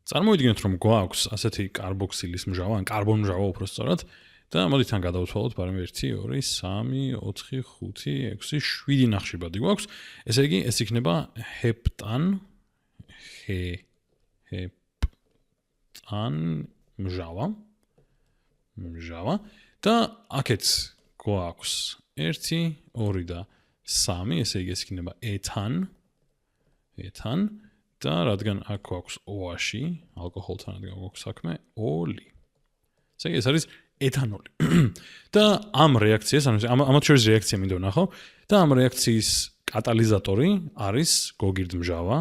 წარმოვიდგინოთ, რომ გვაქვს ასეთი კარბოქსილის მჟავა, ან კარბონ მჟავა უпростоრად და მოდით ან გადავთვალოთ ბარემ 1 2 3 4 5 6 7 ნახშირბადი გვაქვს. ესე იგი, ეს იქნება ჰეპტან მჟავა და აქეთ გვაქვს 1 2 და 3, ესე იგი, ეს იქნება ეთან და რადგან აქ გვაქვს OH-ი, ალკოჰოლთან რადგან გვაქვს საქმე, ოლი. ესე იგი, ეს არის ეთანოლი. და ამ რეაქციას, ამათ შორის რეაქცია მინდა ვნახო, და ამ რეაქციის კატალიზატორი არის გოგირდმჟავა.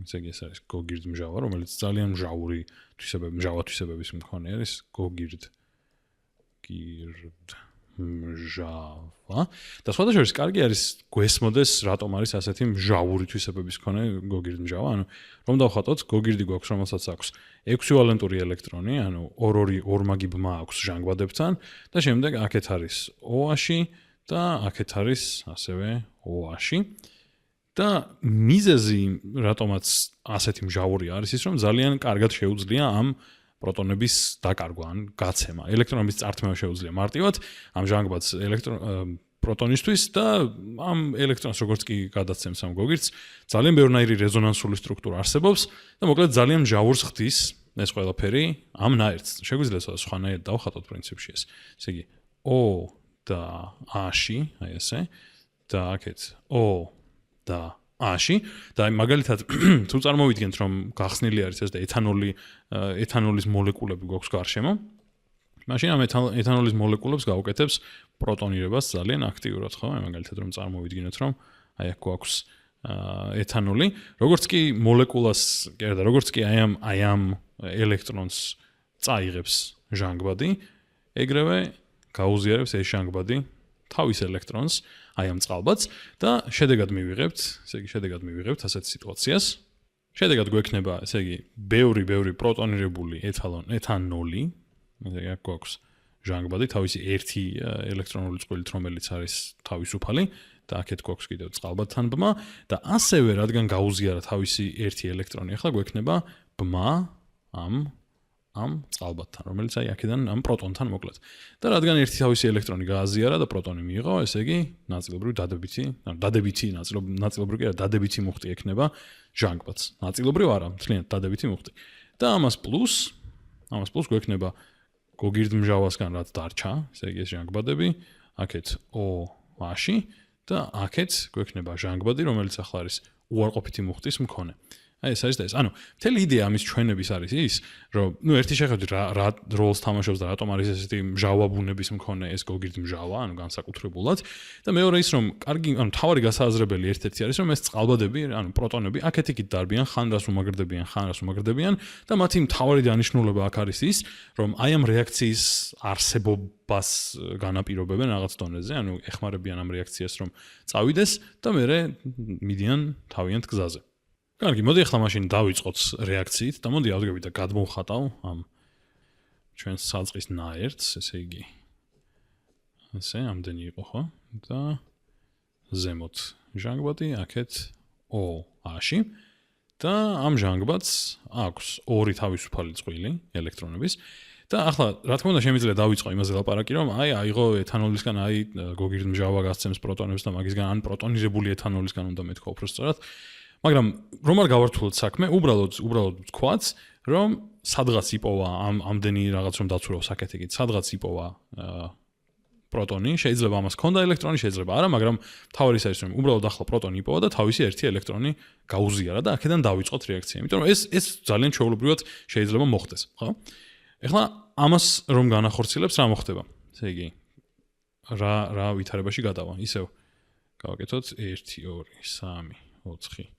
ესე იგი, ეს არის გოგირდმჟავა, რომელიც ძალიან მჟავა თვისებების მქონე არის, მჟავა და სხვადასხვა კარგი არის გვესმოდეს რატომ არის ასეთი მჟავური თვისებების მქონე გოგირდმჟავა, ანუ რომ დავხატოთ, გოგირდი გვაქვს, რომელსაც აქვს ექვივალენტური ელექტრონი, ანუ ორმაგი ბმა აქვს ჟანგბადებთან და შემდეგ აქეთ არის OH-ი და აქეთ არის ასევე OH-ი და მიზეზი რატომაც ასეთი მჟავური არის ის, რომ ძალიან კარგად შეუძლია ამ პროტონების დაკარგვა, ან გაცემა, ელექტრონების წართმევა შეუძლია მარტივად ამ ჟანგბადს პროტონისთვის და ამ ელექტრონს როგორც კი გადაცემს ამ გოგირდს, ძალიან ბევრნაირი რეზონანსული სტრუქტურა არსებობს და მოკლედ ძალიან მჟავურს ხდის ეს ყველაფერი ამ ნაერთს. შეგვიძლია სხვანაირად დავხატოთ პრინციპში ეს. ესე იგი, O და A-ში, აი ესე, და აქეთ O და A-ში და მაგალითად თუ წარმოვიდგენთ, რომ გახსნილი არის ეს და ეთანოლის მოლეკულები გვაქვს გარშემო, მაშინ ამ ეთანოლის მოლეკულებს გაუკეთებს პროტონირებას ძალიან აქტიურად, ხო? მაგალითად რომ წარმოვიდგინოთ, რომ აი აქ გვაქვს ეთანოლი, როგორც კი მოლეკულას, როგორც კი აი ამ ელექტრონს წაიღებს ჟანგბადი, ეგრევე გაუზიარებს ეს ჟანგბადი თავის ელექტრონს, აი ამ წყალბადს და შედეგად მივიღებთ, ესე იგი, ასეთ სიტუაციას. შედეგად გვექნება, ესე იგი, ბევრი პროტონირებული ეთანოლი, ესე იგი, აქ გვაქვს ჟანგბადი, თავისი ერთი ელექტრონული წყვილით, რომელიც არის თავისუფალი და აქეთ გვაქვს კიდევ წყალბადთან ბმა და ასევე რადგან გაუზიარა თავისი ერთი ელექტრონი, ახლა გვექნება ბმა ამ წყალბადთან, რომელიც აი აქედან ამ პროტონთან მოკლედ. და რადგან ერთი თავისი ელექტრონი გააზიარა და პროტონი მიიღო, ესე იგი, ნაწილობრივ დადებითი მუხტი ექნება ჟანგბადს. ნაწილობრივ არა, მთლიანად დადებითი მუხტი. და ამას პლუს გვექნება გოგირდმჟავასგან რაც დარჩა, ესე იგი, ეს ჟანგბადები, აქეთ OH-ი და აქეთ გვექნება ჟანგბადი, რომელიც ახლა არის უარყოფითი მუხტის მქონე. აი ეს არის და ეს. ანუ მთელი იდეა ამის ჩვენების არის ის, რომ ერთი შეხედვით რა როლს თამაშობს და რატომ არის ესეთი მჟავა ბუნების მქონე ეს გოგირდმჟავა, ანუ განსაკუთრებულად და მეორე ის, რომ მთავარი გასააზრებელი ერთ-ერთი არის, რომ ეს წყალბადები, ანუ პროტონები აქეთ-იქით დარბიან, ხან რას უმაგრდებიან და მათი მთავარი დანიშნულება აქ არის ის, რომ აი ამ რეაქციის არსებობას განაპირობებენ რაღაც დონეზე, ანუ ეხმარებიან ამ რეაქციას, რომ წავიდეს და მერე მიდიან თავიანთ გზაზე. კარგი, მოდი ახლა მაშინ დავიწყოთ რეაქციით და მოდი ავდგები და გადმოვხატავ ამ ჩვენს საწყის ნაერთს, ესე იგი. ესე ამდენი იყო, ხო? და ზემოთ ჟანგბადი, აქეთ OH-ი და ამ ჟანგბადს აქვს ორი თავისუფალი წყვილი ელექტრონების და ახლა რა თქმა უნდა შემიძლია დავიწყო იმაზე ლაპარაკი, რომ აიღო ეთანოლისგან, გოგირდმჟავა გასცემს პროტონებს და მაგისგან ან პროტონირებული ეთანოლისგან უნდა მეთქვა უბრალოდ. მაგრამ რომ არ გავართულოთ საქმე, უბრალოდ ვთქვათ, რომ სადღაც იპოვა ამდენი რაღაც რომ დაცურავს აქეთ-იქით, სადღაც იპოვა პროტონი, შეიძლება ამას ჰქონდა ელექტრონი, შეიძლება არა, მაგრამ თავი ის არის, რომ უბრალოდ ახლა პროტონი იპოვა და თავისი ერთი ელექტრონი გაუზიარა და აქედან დავიწყოთ რეაქცია. იმიტომ რომ ეს ძალიან ჩვეულებრივად შეიძლება მოხდეს, ხო? ეხლა ამას რომ განახორციელებს, რა მოხდება? ესე იგი, რა ვითარებაში გადავა? ისევ გავაკეთოთ 1 2 3 4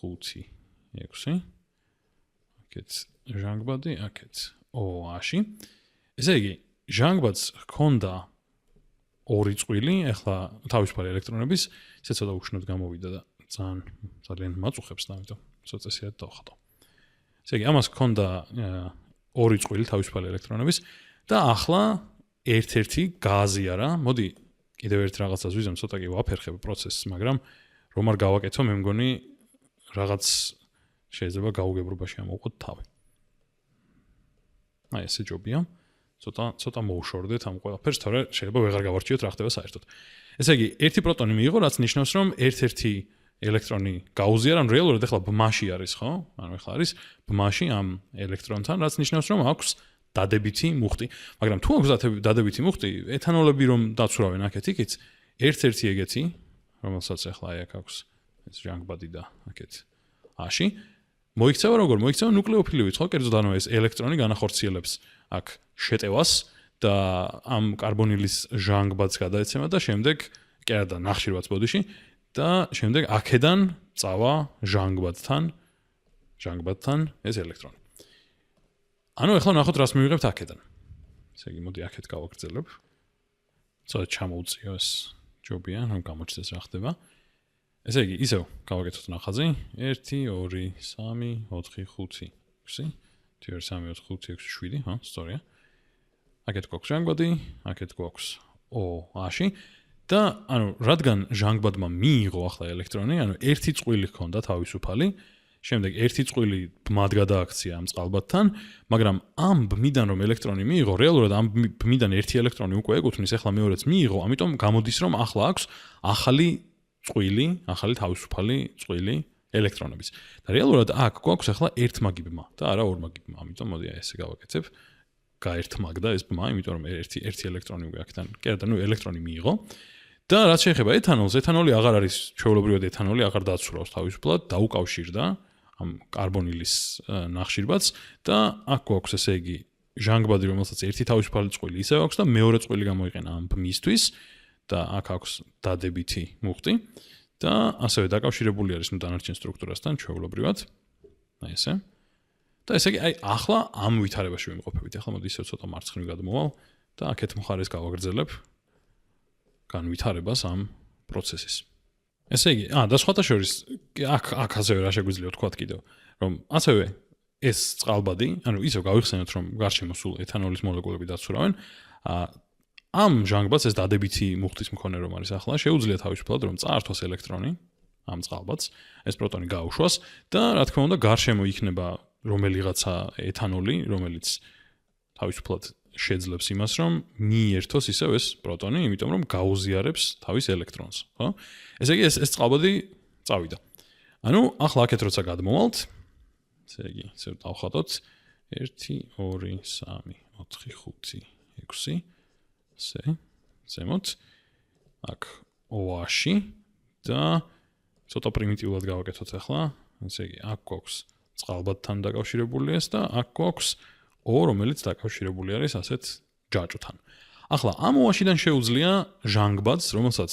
5 6 აქეთ ჟანგბადი, აქეთ OH-ი. ესე იგი, ჟანგბადს ჰქონდა ორი წყვილი, ახლა თავისუფალი ელექტრონების, ისე ცოტა უშნოდ გამოვიდა და ძალიან მაწუხებს და ამიტომ ცოტა წესიათ დავხატავ. ესე იგი, ამას ჰქონდა ორი წყვილი თავისუფალი ელექტრონების და ახლა ერთ-ერთი გააზიარა. მოდი კიდევ ერთ რაღაცას ვიზამ, ცოტა კი ვაფერხებ პროცესს, მაგრამ რომ არ გავაკეთო, მე მგონი რაღაც შეიძლება გაუგებრობაში ამოვყოთ თავი. აი ესე ჯობია. ცოტა მოუშორდეთ ამ ყველაფერს, თორე შეიძლება ვეღარ გავარჩიოთ რა ხდება საერთოდ. ესე იგი, ერთი პროტონი მიიღო, რაც ნიშნავს, რომ ერთ-ერთი ელექტრონი გაუზიარა, ანუ რეალურად ახლა ბმაში არის, ხო? ანუ ახლა არის ბმაში ამ ელექტრონთან, რაც ნიშნავს, რომ აქვს დადებითი მუხტი. მაგრამ თუ აქვს დადებითი მუხტი, ეთანოლები რომ დაცურავენ აქეთ-იქით, ერთ-ერთი ეგეთი, რომელსაც ახლა აი აქ აქვს ეს ჟანგბადი და აქეთ აში, მოიქცევა როგორ? მოიქცევა ნუკლეოფილივით, ხო? კერძოდ ანუ ეს ელექტრონი განახორციელებს აქ შეტევას და ამ კარბონილის ჟანგბადს გადაეცემა და შემდეგ კი არა და ნახშირბადს ბოდიში და შემდეგ აქედან წავა ჟანგბადთან ეს ელექტრონი. ანუ ახლა ნახოთ რას მივიღებთ აქედან. ესე იგი მოდი აქეთ გავაგრძელებ. ცოტა ჩამოუწიო ეს ჯობია, რომ გამოჩნდეს რა ხდება. ესე იგი ისევ გავაკეთოთ ნახაზი 1 2 3 4 5 6 2 3 4 5 6 7 ხო სწორია. აქეთ გვაქვს ჟანგბადი, აქეთ გვაქვს OH და ანუ რადგან ჟანგბადმა მიიღო ახლა ელექტრონი, ანუ ერთი წყვილი ჰქონდა თავისუფალი, შემდეგ ერთი წყვილი ბმად გადააქცია ამ წყალბადთან, მაგრამ ამ ბმიდან რომ ელექტრონი მიიღო, რეალურად ამ ბმიდან ერთი ელექტრონი უკვე ეკუთვნის, ახლა მეორეც მიიღო, ამიტომ გამოდის რომ ახლა აქვს ახალი თავისუფალი წყვილი ელექტრონების. და რეალურად აქ გვაქვს ახლა ერთმაგი ბმა და არა ორმაგი ბმა, ამიტომ მოდი ესე გავაკეთებ. გაერთმაგდა ეს ბმა, იმიტომ რომ ერთი ელექტრონი უკვე აქედან, კი არა, ნუ ელექტრონი მიიღო. და რაც შეეხება ეთანოლს, ეთანოლი აღარ არის ჩვეულებრივად ეთანოლი, აღარ დაცურავს თავისუფლად, დაუკავშირდა ამ კარბონილის ნახშირბადს და აქ გვაქვს ესე იგი ჟანგბადი, რომელსაც ერთი თავისუფალი წყვილი ისევ აქვს და მეორე წყვილი გამოიყენა ამ ბმისთვის და აქ აქვს დადებითი მუხტი და ასევე დაკავშირებული არის ნუ დანარჩენ სტრუქტურასთან ჩვეულებრივად. აი ესე. და ესე იგი აი ახლა ამ ვითარებაში ვიმყოფებით. ახლა მოდი ისევ ცოტა მარცხნივ გადმოვალ და აქეთ მხარეს გავაგრძელებ განვითარებას ამ პროცესის. ესე იგი, და სხვათა შორის აქ ასევე რა შეგვიძლია ვთქვათ კიდევ, რომ ასევე ეს წყალბადი, ანუ ისევ გავიხსენოთ, რომ გარშემო სულ ეთანოლის მოლეკულები დაცურავენ, ამ ჟანგბადს ეს დადებითი მუხტის მქონე რომ არის ახლა, შეუძლია თავისუფლად რომ წაართვას ელექტრონი ამ წყალბადს, ეს პროტონი გაუშვას და რა თქმა უნდა გარშემო იქნება რომელიღაცა ეთანოლი, რომელიც თავისუფლად შეძლებს იმას, რომ მიერთოს ისევ ეს პროტონი, იმიტომ რომ გაუზიარებს თავის ელექტრონს, ხო? ესე იგი ეს წყალბადი წავიდა. ანუ ახლა აქეთ როცა გადმოვალთ, ესე იგი, ისე დავხატოთ 1 2 3 4 5 6 ესე, ზემოთ აქ OH-ი და ცოტა პრიმიტიულად გავაკეთოთ ახლა, ესე იგი, აქ გვაქვს წყალბადთან დაკავშირებული ეს და აქ გვაქვს რომელიც დაკავშირებული არის ასეთ ჯაჭვთან. ახლა ამ OH-დან შეუძლია ჟანგბადს, რომელსაც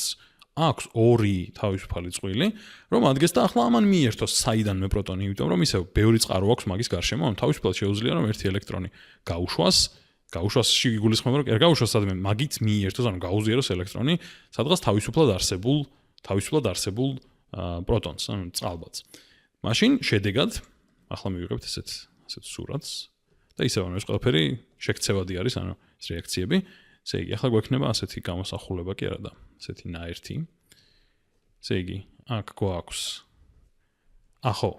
აქვს ორი თავისუფალი წყვილი, რომ ადგეს და ახლა ამან მიერთოს საიდანმე პროტონი, იმიტომ რომ ისევ ბევრი წყარო აქვს მაგის გარშემო, ანუ თავისუფლად შეუძლია რომ ერთი ელექტრონი გაუშვას შეგიგულისხმება რომ გაუშვას სადმე მაგით მიერთოს, ანუ გაუზიაროს ელექტრონი სადღაც თავისუფლად არსებულ პროტონს, ანუ წყალბადს. მაშინ შედეგად ახლა მივიღებთ ესეთ სურათს და ისევ ანუ ეს ყველაფერი შექცევადი არის, ანუ ეს რეაქციები. ესე იგი, ახლა გვექნება ასეთი გამოსახულება კი არა და ასეთი ნაერთი. ესე იგი, აქ გვაქვს ახო,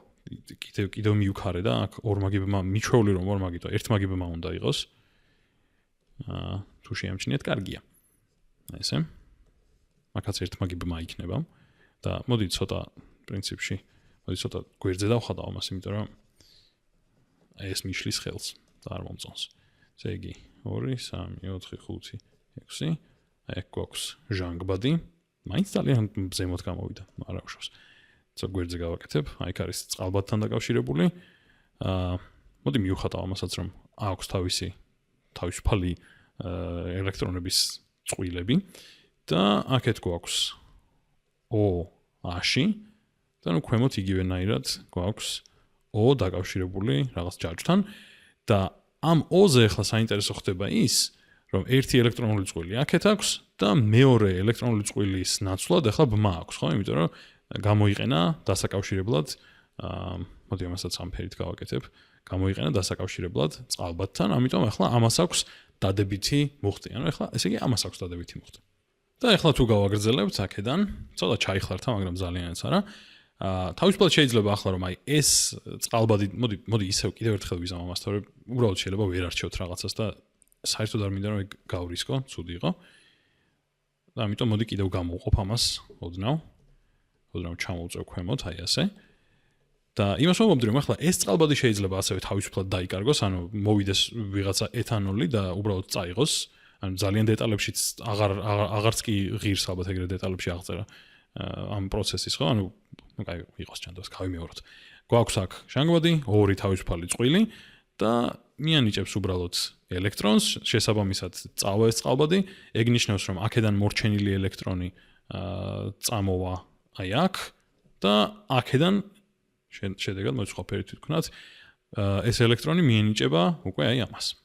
კიდევ მივქარე და აქ ორმაგი ბმა, მიჩვეული რომ ორმაგი და ერთმაგი ბმა უნდა იყოს. თუ შეამჩნიეთ, კარგია. ესე. მაგაც ერთმაგი ბმა იქნება და მოდი ცოტა პრინციპში, ცოტა გვერდზე დავხატავ ამას, იმიტომ რომ ეს მიშლის ხელს და არ მომწონს. ესე იგი 2 3 4 5 6 აქ გვაქვს ჟანგბადი. მაინც ძალიან ზემოთ გამოვიდა, არ აღშვას. ცოტა გვერდზე გავაკეთებ. აი აქ არის წყალბადთან დაკავშირებული. მოდი მივხატავ ამასაც, რომ აქვს თავისუფალი ელექტრონების წყვილები და აქეთ გვაქვს OH-ი და ნუ ქვემოთ იგივენაირად გვაქვს O დაკავშირებული რაღაც ჯაჭვთან და ამ O-ზე ახლა საინტერესო ხდება ის, რომ ერთი ელექტრონული წყვილი აქეთ აქვს და მეორე ელექტრონული წყვილის ნაცვლად ახლა ბმა აქვს, ხო? იმიტომ რომ გამოიყენა დასაკავშირებლად, მოდი ამასაც ამ ფერით გავაკეთებ, გამოიყენა დასაკავშირებლად წყალბადთან, ამიტომ ახლა ამას აქვს დადებითი მუხტი. ანუ ახლა ესე იგი ამას აქვს დადებითი მუხტი. და ახლა თუ გავაგრძელებთ აქედან, ცოტა ჩაიხლართა, მაგრამ ძალიანაც არა. თავისუფლად შეიძლება ახლა რომ აი ეს წყალბადი მოდი ისევ კიდევ ერთხელ ვიზამ ამას, თორე უბრალოდ შეიძლება ვერ არჩევთ რაღაცას და საერთოდ არ მინდა რომ გავრისკო, ცუდი იყო. და ამიტომ მოდი კიდევ გამოვყოფ ამას ოდნავ ჩამოვწევ ქვემოთ, აი ასე. და იმას ვამბობდი რომ ახლა ეს წყალბადი შეიძლება ასევე თავისუფლად დაიკარგოს, ანუ მოვიდეს ვიღაცა ეთანოლი და უბრალოდ წაიღოს, ანუ ძალიან დეტალებშიც აღარც კი ღირს ალბათ ეგრე დეტალებში აღწერა ამ პროცესის, ხო? ანუ კაი იყოს ჩანდოს, გავიმეოროთ. გვაქვს აქ ჟანგბადი, ორი თავისუფალი წყვილი და მიანიჭებს უბრალოდ ელექტრონს, შესაბამისად წავა ეს წყალბადი, ეგ ნიშნავს რომ აქედან მორჩენილი ელექტრონი წამოვა აი აქ და აქედან შედეგად მოიწყაფერით ვთქვათ, ეს ელექტრონი მიენიჭება უკვე აი ამას.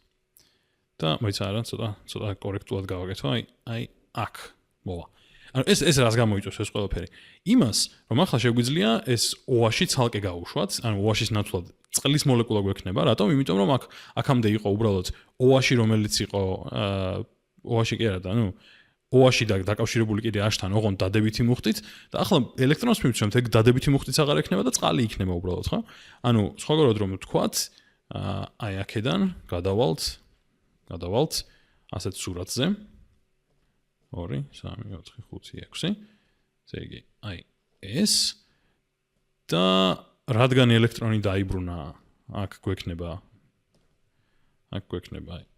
და მოიცა არა, ცოტა კორექტულად გავაკეთო, აი აქ მოვა. ანუ ეს რას გამოიწვევს ეს ყველაფერი? იმას, რომ ახლა შეგვიძლია ეს OH-ი ცალკე გავუშვათ, ანუ OH-ის ნაცვლად წყლის მოლეკულა გვექნება, რატომ? იმიტომ რომ აქამდე იყო უბრალოდ OH-ი, რომელიც იყო OH-ი კი არა და ანუ OH-ი დაკავშირებული კიდე H-თან ოღონდ დადებითი მუხტით და ახლა ელექტრონს მივცემთ, ეგ დადებითი მუხტიც აღარ ექნება და წყალი იქნება უბრალოდ, ხო? ანუ სხვაგორად რომ ვთქვათ, აი აქედან გადავალთ ასეთ სურათზე 2 3 4 5 6 ესე იგი აი ეს და რადგან ელექტრონი დაიბრუნა აქ გვექნება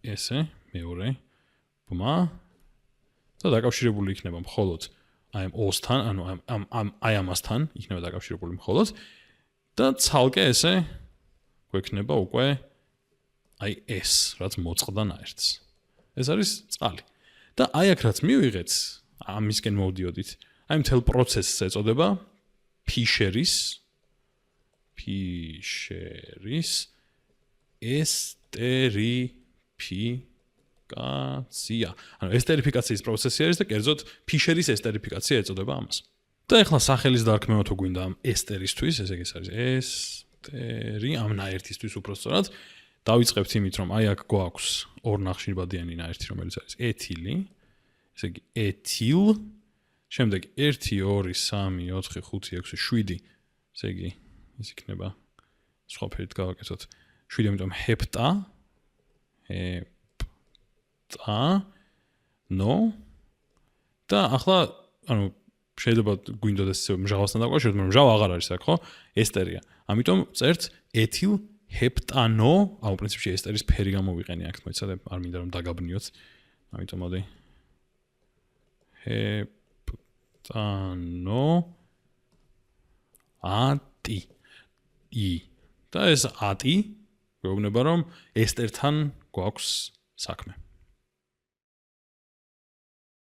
ესე მეორე ბმა და დაკავშირებული იქნება მხოლოდ აი ამ ოსთან, ანუ აი ამასთან იქნება დაკავშირებული მხოლოდ და ცალკე ესე გვექნება უკვე აი ეს, რაც მოწყდა ნაერთს. ეს არის წყალი. და აი აქ რაც მივიღეთ, ამისკენ მოვდიოდით. აი მთელ პროცესს ეწოდება ფიშერის ესტერიფიკაცია. ანუ ესტერიფიკაციის პროცესი არის და კერძოდ ფიშერის ესტერიფიკაცია ეწოდება ამას. და ეხლა სახელის დარქმევა თუ გვინდა ამ ესტერისთვის, ესე იგი ეს არის ესტერი ამ ნაერთისთვის უბრალოდ დავიწყებთ იმით, რომ აი აქ გვაქვს ორ ნახშირბადიანი ნაერთი, რომელიც არის ეთილი. ესე იგი ეთილ, შემდეგ 1 2 3 4 5 6 7. ესე იგი ის იქნება სხვა ფერით გავაკეთოთ. 7, ამიტომ ჰეპტა ნო და ახლა ანუ შეიძლება გვინდოდეს მჟავასთან დაკავშიროთ, მაგრამ მჟავა აღარ არის აქ, ხო? ესტერია. ამიტომ წერთ ეთილ ჰეპტანო, აუ პრინციპში ესტერის ფერი გამოვიყენე აქ, მოიცადე, არ მინდა რომ დაგაბნიოთ. ამიტომ მოდი ჰეპტანო ატი და ეს ატი გვეუბნება რომ ესტერთან გვაქვს საქმე.